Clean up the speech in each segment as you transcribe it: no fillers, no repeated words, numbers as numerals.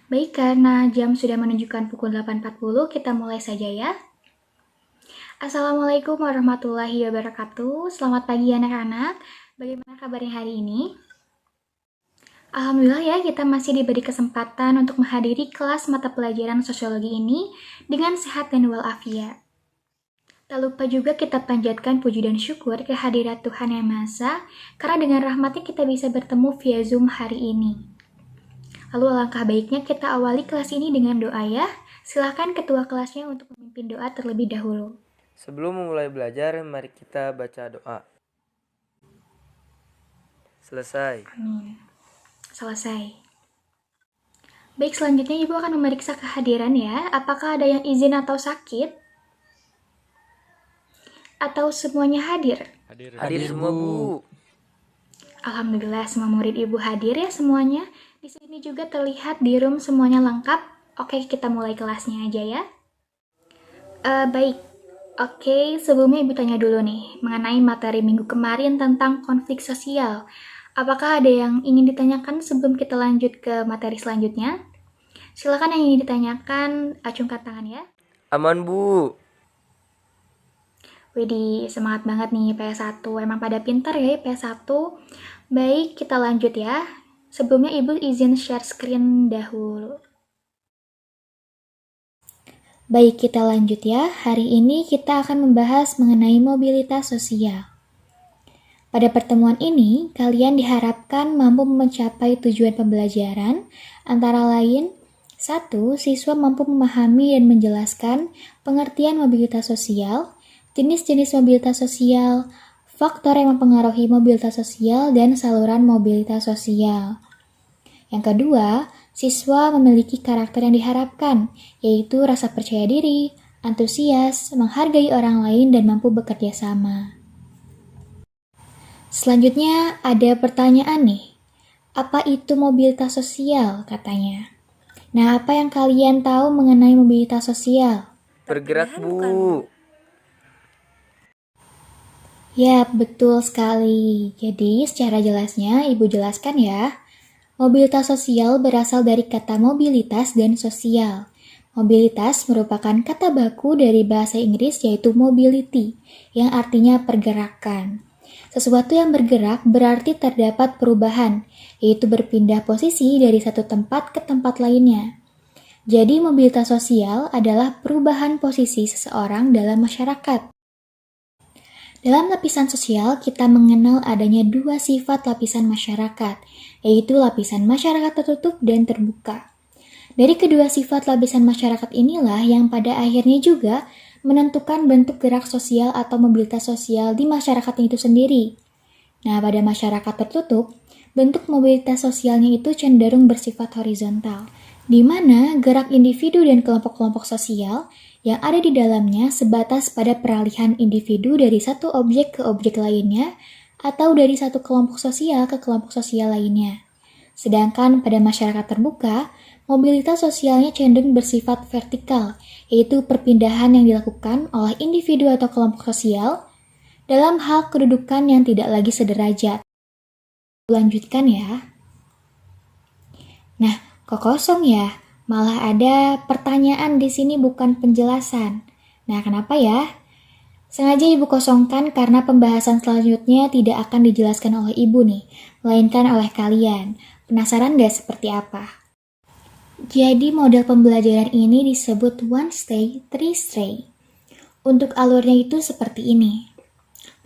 Baik, karena jam sudah menunjukkan pukul 8.40, kita mulai saja ya. Assalamualaikum warahmatullahi wabarakatuh. Selamat pagi anak-anak. Bagaimana kabarnya hari ini? Alhamdulillah ya, kita masih diberi kesempatan untuk menghadiri kelas mata pelajaran sosiologi ini dengan sehat dan walafiat. Tak lupa juga kita panjatkan puji dan syukur kehadirat Tuhan Yang Maha Esa, karena dengan rahmatnya kita bisa bertemu via Zoom hari ini. Lalu alangkah baiknya kita awali kelas ini dengan doa ya. Silahkan ketua kelasnya untuk memimpin doa terlebih dahulu. Sebelum memulai belajar, mari kita baca doa. Selesai. Amin. Selesai. Baik, selanjutnya Ibu akan memeriksa kehadiran ya. Apakah ada yang izin atau sakit? Atau semuanya hadir? Hadir semua, Bu. Alhamdulillah semua murid Ibu hadir ya semuanya. Di sini juga terlihat di room semuanya lengkap. Oke, kita mulai kelasnya aja ya. Baik. Oke, sebelumnya Ibu tanya dulu nih mengenai materi minggu kemarin tentang konflik sosial. Apakah ada yang ingin ditanyakan sebelum kita lanjut ke materi selanjutnya? Silakan yang ingin ditanyakan, acungkan tangan ya. Aman, Bu. Widih, semangat banget nih PS1. Emang pada pintar ya PS1. Baik, kita lanjut ya. Sebelumnya Ibu izin share screen dahulu. Baik, kita lanjut ya. Hari ini kita akan membahas mengenai mobilitas sosial. Pada pertemuan ini, kalian diharapkan mampu mencapai tujuan pembelajaran, antara lain 1. Siswa mampu memahami dan menjelaskan pengertian mobilitas sosial, jenis-jenis mobilitas sosial, faktor yang mempengaruhi mobilitas sosial, dan saluran mobilitas sosial. Yang kedua, siswa memiliki karakter yang diharapkan, yaitu rasa percaya diri, antusias, menghargai orang lain, dan mampu bekerja sama. Selanjutnya ada pertanyaan nih. Apa itu mobilitas sosial katanya? Nah, apa yang kalian tahu mengenai mobilitas sosial? Bergerak, Bu. Ya, betul sekali. Jadi, secara jelasnya Ibu jelaskan ya. Mobilitas sosial berasal dari kata mobilitas dan sosial. Mobilitas merupakan kata baku dari bahasa Inggris yaitu mobility, yang artinya pergerakan. Sesuatu yang bergerak berarti terdapat perubahan, yaitu berpindah posisi dari satu tempat ke tempat lainnya. Jadi mobilitas sosial adalah perubahan posisi seseorang dalam masyarakat. Dalam lapisan sosial, kita mengenal adanya dua sifat lapisan masyarakat, yaitu lapisan masyarakat tertutup dan terbuka. Dari kedua sifat lapisan masyarakat inilah yang pada akhirnya juga menentukan bentuk gerak sosial atau mobilitas sosial di masyarakat itu sendiri. Nah, pada masyarakat tertutup, bentuk mobilitas sosialnya itu cenderung bersifat horizontal, di mana gerak individu dan kelompok-kelompok sosial yang ada di dalamnya sebatas pada peralihan individu dari satu objek ke objek lainnya atau dari satu kelompok sosial ke kelompok sosial lainnya. Sedangkan pada masyarakat terbuka, mobilitas sosialnya cenderung bersifat vertikal, yaitu perpindahan yang dilakukan oleh individu atau kelompok sosial dalam hal kedudukan yang tidak lagi sederajat. Lanjutkan ya. Nah, kok kosong ya? Malah ada pertanyaan di sini bukan penjelasan. Nah, kenapa ya? Sengaja Ibu kosongkan karena pembahasan selanjutnya tidak akan dijelaskan oleh Ibu nih, melainkan oleh kalian. Penasaran gak seperti apa? Jadi model pembelajaran ini disebut one stay, three stay. Untuk alurnya itu seperti ini.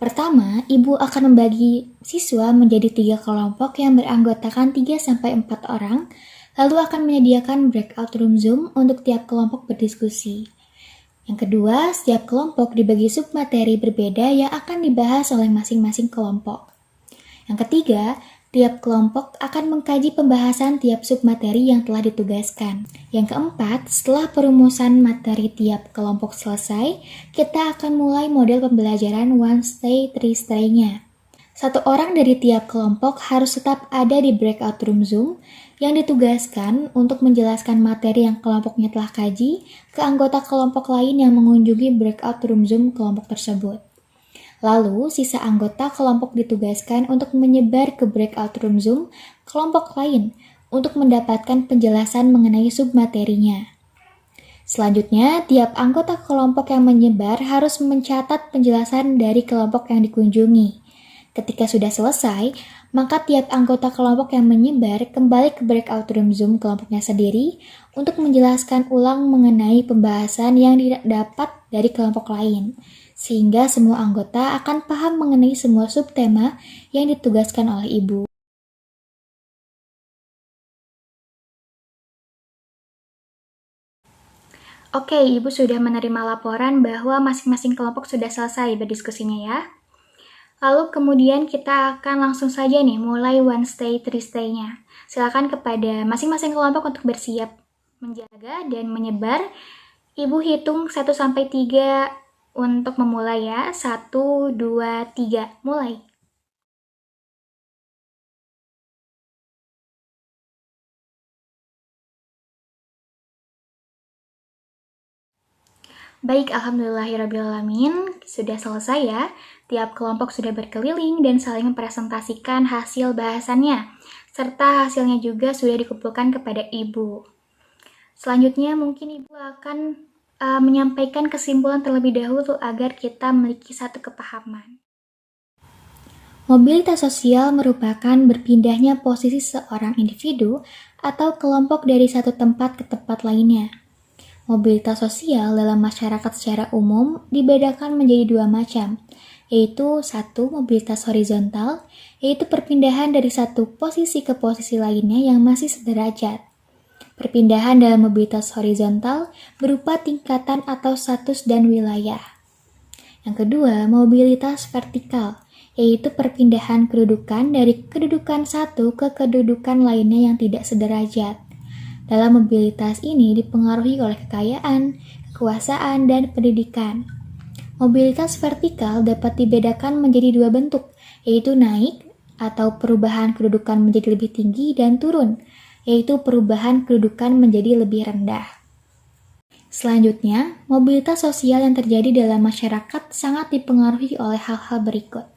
Pertama, Ibu akan membagi siswa menjadi 3 kelompok yang beranggotakan 3-4 orang, lalu akan menyediakan breakout room Zoom untuk tiap kelompok berdiskusi. Yang kedua, setiap kelompok dibagi submateri berbeda yang akan dibahas oleh masing-masing kelompok. Yang ketiga, tiap kelompok akan mengkaji pembahasan tiap submateri yang telah ditugaskan. Yang keempat, setelah perumusan materi tiap kelompok selesai, kita akan mulai model pembelajaran one stay, three stay-nya. Satu orang dari tiap kelompok harus tetap ada di breakout room Zoom yang ditugaskan untuk menjelaskan materi yang kelompoknya telah kaji ke anggota kelompok lain yang mengunjungi breakout room Zoom kelompok tersebut. Lalu, sisa anggota kelompok ditugaskan untuk menyebar ke breakout room Zoom kelompok lain untuk mendapatkan penjelasan mengenai submaterinya. Selanjutnya, tiap anggota kelompok yang menyebar harus mencatat penjelasan dari kelompok yang dikunjungi. Ketika sudah selesai, maka tiap anggota kelompok yang menyebar kembali ke breakout room Zoom kelompoknya sendiri untuk menjelaskan ulang mengenai pembahasan yang didapat dari kelompok lain, sehingga semua anggota akan paham mengenai semua subtema yang ditugaskan oleh Ibu. Oke, Ibu sudah menerima laporan bahwa masing-masing kelompok sudah selesai berdiskusinya ya. Lalu kemudian kita akan langsung saja nih mulai one stay, three stay-nya. Silakan kepada masing-masing kelompok untuk bersiap menjaga dan menyebar. Ibu hitung 1-3 untuk memulai ya. 1, 2, 3, mulai. Baik, alhamdulillahirrabbilalamin, sudah selesai ya. Tiap kelompok sudah berkeliling dan saling mempresentasikan hasil bahasannya, serta hasilnya juga sudah dikumpulkan kepada Ibu. Selanjutnya mungkin Ibu akan menyampaikan kesimpulan terlebih dahulu agar kita memiliki satu kepahaman. Mobilitas sosial merupakan berpindahnya posisi seorang individu atau kelompok dari satu tempat ke tempat lainnya. Mobilitas sosial dalam masyarakat secara umum dibedakan menjadi dua macam, yaitu satu mobilitas horizontal, yaitu perpindahan dari satu posisi ke posisi lainnya yang masih sederajat. Perpindahan dalam mobilitas horizontal berupa tingkatan atau status dan wilayah. Yang kedua, mobilitas vertikal, yaitu perpindahan kedudukan dari kedudukan satu ke kedudukan lainnya yang tidak sederajat. Dalam mobilitas ini dipengaruhi oleh kekayaan, kekuasaan, dan pendidikan. Mobilitas vertikal dapat dibedakan menjadi dua bentuk, yaitu naik atau perubahan kedudukan menjadi lebih tinggi dan turun, yaitu perubahan kedudukan menjadi lebih rendah. Selanjutnya, mobilitas sosial yang terjadi dalam masyarakat sangat dipengaruhi oleh hal-hal berikut.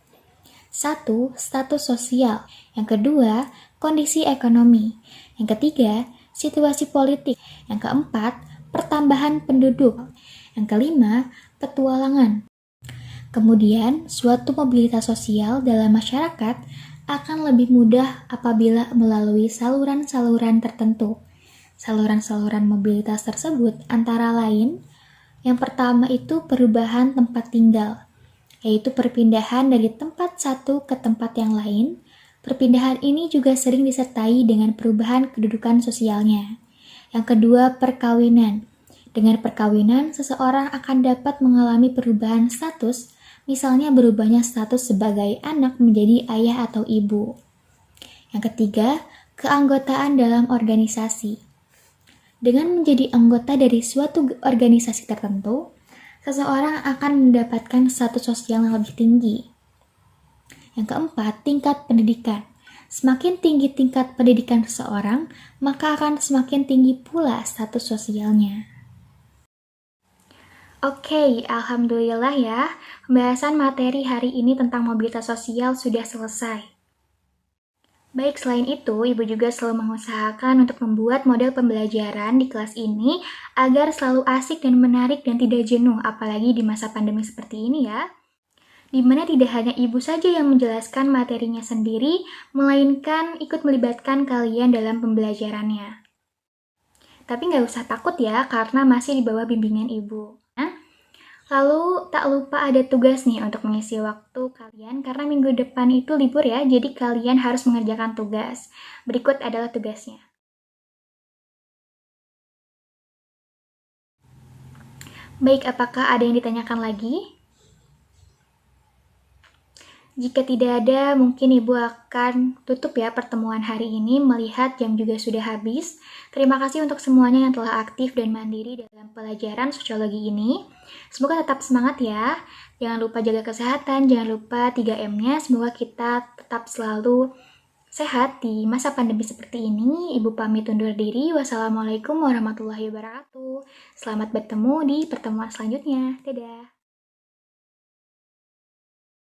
1. Status sosial. Yang kedua, kondisi ekonomi. Yang ketiga, situasi politik. Yang keempat, pertambahan penduduk. Yang kelima, petualangan. Kemudian, suatu mobilitas sosial dalam masyarakat akan lebih mudah apabila melalui saluran-saluran tertentu. Saluran-saluran mobilitas tersebut antara lain, yang pertama itu perubahan tempat tinggal, yaitu perpindahan dari tempat satu ke tempat yang lain. Perpindahan ini juga sering disertai dengan perubahan kedudukan sosialnya. Yang kedua, perkawinan. Dengan perkawinan, seseorang akan dapat mengalami perubahan status, misalnya berubahnya status sebagai anak menjadi ayah atau ibu. Yang ketiga, keanggotaan dalam organisasi. Dengan menjadi anggota dari suatu organisasi tertentu, seseorang akan mendapatkan status sosial yang lebih tinggi. Yang keempat, tingkat pendidikan. Semakin tinggi tingkat pendidikan seseorang, maka akan semakin tinggi pula status sosialnya. Oke, alhamdulillah ya, pembahasan materi hari ini tentang mobilitas sosial sudah selesai. Baik, selain itu, Ibu juga selalu mengusahakan untuk membuat model pembelajaran di kelas ini agar selalu asik dan menarik dan tidak jenuh, apalagi di masa pandemi seperti ini ya. Di mana tidak hanya Ibu saja yang menjelaskan materinya sendiri, melainkan ikut melibatkan kalian dalam pembelajarannya. Tapi nggak usah takut ya, karena masih di bawah bimbingan Ibu. Lalu tak lupa ada tugas nih untuk mengisi waktu kalian, karena minggu depan itu libur ya, jadi kalian harus mengerjakan tugas. Berikut adalah tugasnya. Baik, apakah ada yang ditanyakan lagi? Jika tidak ada, mungkin Ibu akan tutup ya pertemuan hari ini melihat jam juga sudah habis. Terima kasih untuk semuanya yang telah aktif dan mandiri dalam pelajaran sosiologi ini. Semoga tetap semangat ya. Jangan lupa jaga kesehatan, jangan lupa 3M-nya. Semoga kita tetap selalu sehat di masa pandemi seperti ini. Ibu pamit undur diri. Wassalamualaikum warahmatullahi wabarakatuh. Selamat bertemu di pertemuan selanjutnya. Dadah.